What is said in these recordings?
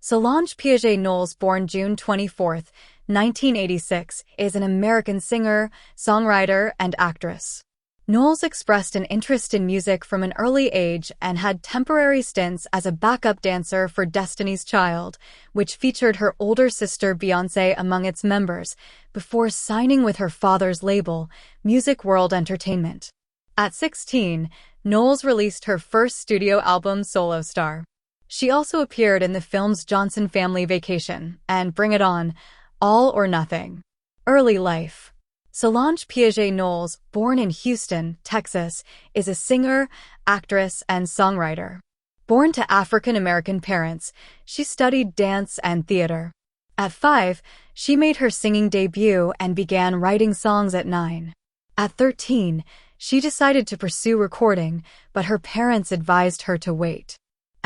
Solange Piaget Knowles, born June 24, 1986, is an American singer, songwriter, and actress. Knowles expressed an interest in music from an early age and had temporary stints as a backup dancer for Destiny's Child, which featured her older sister Beyoncé among its members, before signing with her father's label, Music World Entertainment. At 16, Knowles released her first studio album, Solo Star. She also appeared in the films Johnson Family Vacation and Bring It On, All or Nothing. Early life. Solange Piaget Knowles, born in Houston, Texas, is a singer, actress, and songwriter. Born to African-American parents, she studied dance and theater. At 5, she made her singing debut and began writing songs at 9. At 13, she decided to pursue recording, but her parents advised her to wait.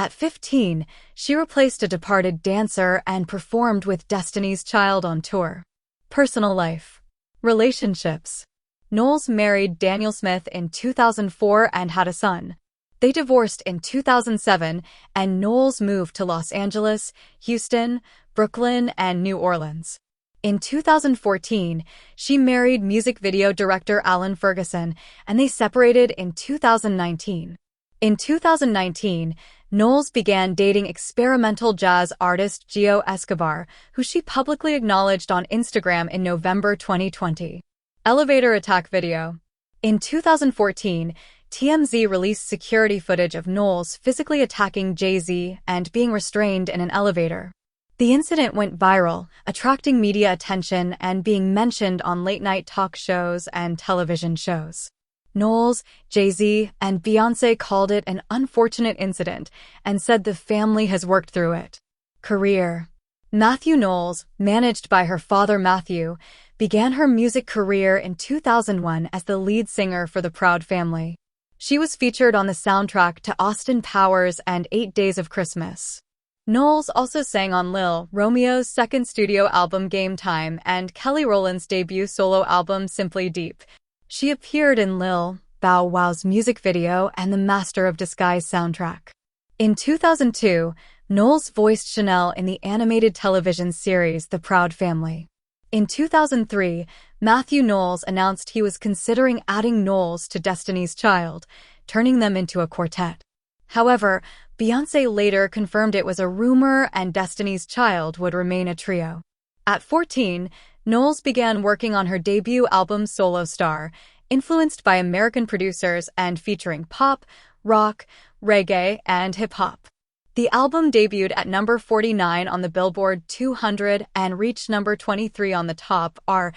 At 15, she replaced a departed dancer and performed with Destiny's Child on tour. Personal life. Relationships. Knowles married Daniel Smith in 2004 and had a son. They divorced in 2007, and Knowles moved to Los Angeles, Houston, Brooklyn, and New Orleans. In 2014, she married music video director Alan Ferguson, and they separated in 2019. In 2019, Knowles began dating experimental jazz artist Gio Escobar, who she publicly acknowledged on Instagram in November 2020. Elevator attack video. In 2014, TMZ released security footage of Knowles physically attacking Jay-Z and being restrained in an elevator. The incident went viral, attracting media attention and being mentioned on late-night talk shows and television shows. Knowles, Jay-Z, and Beyoncé called it an unfortunate incident and said the family has worked through it. Career. Matthew Knowles, managed by her father Matthew, began her music career in 2001 as the lead singer for the Proud Family. She was featured on the soundtrack to Austin Powers and 8 Days of Christmas. Knowles also sang on Lil Romeo's second studio album Game Time and Kelly Rowland's debut solo album Simply Deep. She appeared in Lil Bow Wow's music video and the Master of Disguise soundtrack. In 2002, Knowles voiced Chanel in the animated television series The Proud Family. In 2003, Matthew Knowles announced he was considering adding Knowles to Destiny's Child, turning them into a quartet. However, Beyoncé later confirmed it was a rumor and Destiny's Child would remain a trio. At 14, Knowles began working on her debut album Solo Star, influenced by American producers and featuring pop, rock, reggae, and hip-hop. The album debuted at number 49 on the Billboard 200 and reached number 23 on the top R&B/hip-hop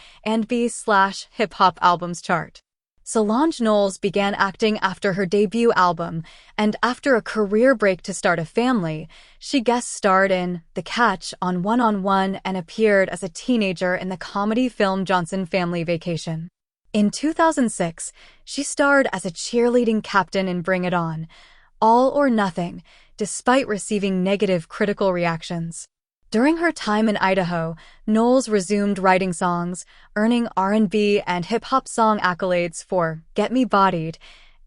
albums chart. Solange Knowles began acting after her debut album, and after a career break to start a family, she guest-starred in The Catch on One and appeared as a teenager in the comedy film Johnson Family Vacation. In 2006, she starred as a cheerleading captain in Bring It On, All or Nothing, despite receiving negative critical reactions. During her time in Idaho, Knowles resumed writing songs, earning R&B and hip-hop song accolades for Get Me Bodied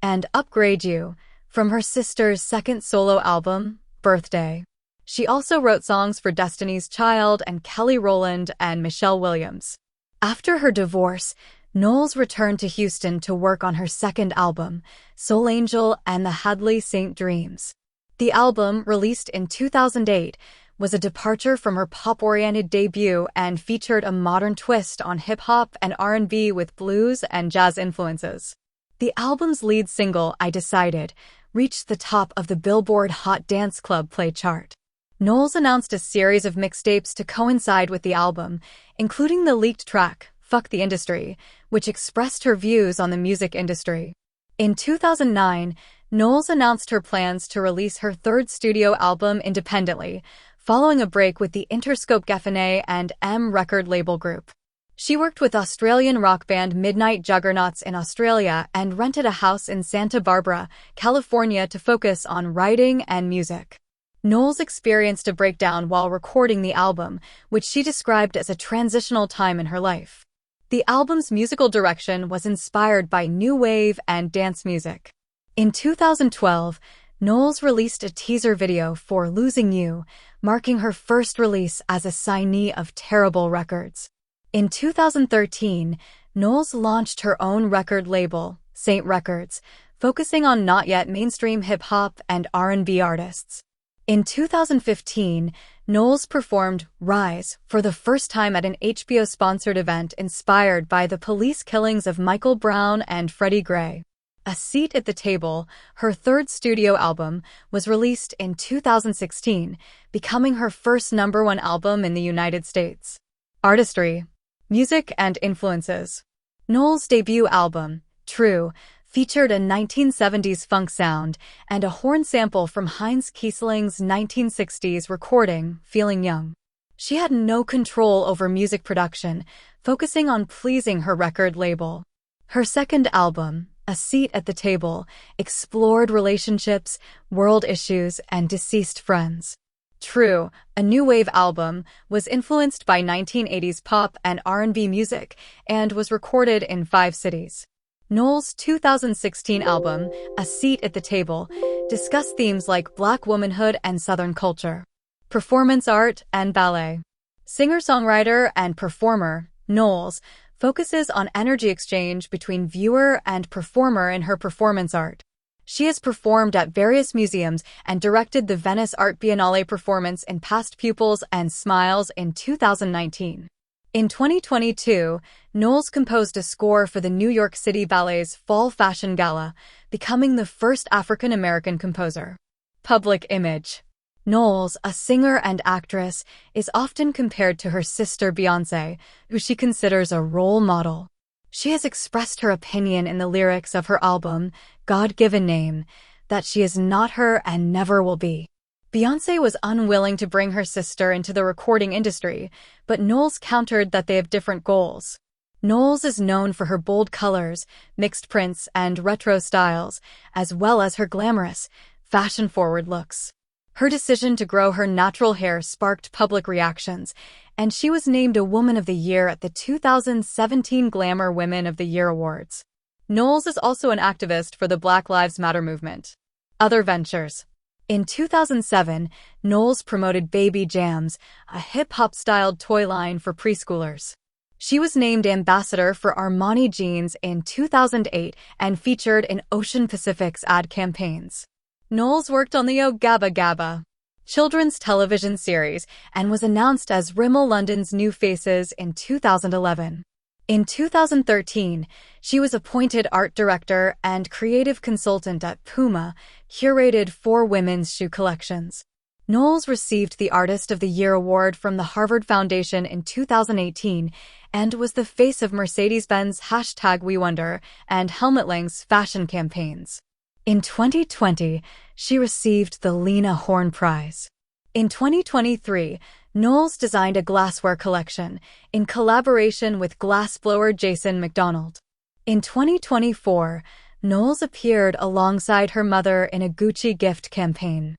and Upgrade You from her sister's second solo album, Birthday. She also wrote songs for Destiny's Child and Kelly Rowland and Michelle Williams. After her divorce, Knowles returned to Houston to work on her second album, Soul Angel and the Hadley St. Dreams. The album, released in 2008, was a departure from her pop-oriented debut and featured a modern twist on hip-hop and R&B with blues and jazz influences. The album's lead single, I Decided, reached the top of the Billboard Hot Dance Club Play chart. Knowles announced a series of mixtapes to coincide with the album, including the leaked track, Fuck the Industry, which expressed her views on the music industry. In 2009, Knowles announced her plans to release her third studio album independently, following a break with the Interscope Geffen and M record label group. She worked with Australian rock band Midnight Juggernauts in Australia and rented a house in Santa Barbara, California to focus on writing and music. Knowles experienced a breakdown while recording the album, which she described as a transitional time in her life. The album's musical direction was inspired by new wave and dance music. In 2012, Knowles released a teaser video for Losing You, marking her first release as a signee of Terrible Records. In 2013, Knowles launched her own record label, Saint Records, focusing on not-yet mainstream hip-hop and R&B artists. In 2015, Knowles performed Rise for the first time at an HBO-sponsored event inspired by the police killings of Michael Brown and Freddie Gray. A Seat at the Table, her third studio album, was released in 2016, becoming her first #1 album in the United States. Artistry, music, and influences. Knowles' debut album, True, featured a 1970s funk sound and a horn sample from Heinz Kiesling's 1960s recording, Feeling Young. She had no control over music production, focusing on pleasing her record label. Her second album, A Seat at the Table, explored relationships, world issues, and deceased friends. True, a new wave album, was influenced by 1980s pop and R&B music and was recorded in 5 cities. Knowles' 2016 album, A Seat at the Table, discussed themes like Black womanhood and Southern culture, performance art, and ballet. Singer-songwriter and performer, Knowles focuses on energy exchange between viewer and performer in her performance art. She has performed at various museums and directed the Venice Art Biennale performance in Past Pupils and Smiles in 2019. In 2022, Knowles composed a score for the New York City Ballet's Fall Fashion Gala, becoming the first African-American composer. Public image. Knowles, a singer and actress, is often compared to her sister Beyoncé, who she considers a role model. She has expressed her opinion in the lyrics of her album, God-Given Name, that she is not her and never will be. Beyoncé was unwilling to bring her sister into the recording industry, but Knowles countered that they have different goals. Knowles is known for her bold colors, mixed prints, and retro styles, as well as her glamorous, fashion-forward looks. Her decision to grow her natural hair sparked public reactions, and she was named a Woman of the Year at the 2017 Glamour Women of the Year Awards. Knowles is also an activist for the Black Lives Matter movement. Other ventures. In 2007, Knowles promoted Baby Jams, a hip-hop-styled toy line for preschoolers. She was named ambassador for Armani Jeans in 2008 and featured in Ocean Pacific's ad campaigns. Knowles worked on the Oh Gabba Gabba children's television series and was announced as Rimmel London's New Faces in 2011. In 2013, she was appointed art director and creative consultant at Puma, curated 4 women's shoe collections. Knowles received the Artist of the Year award from the Harvard Foundation in 2018 and was the face of Mercedes-Benz #WeWonder and Helmut Lang's fashion campaigns. In 2020, she received the Lena Horne Prize. In 2023, Knowles designed a glassware collection in collaboration with glassblower Jason McDonald. In 2024, Knowles appeared alongside her mother in a Gucci gift campaign.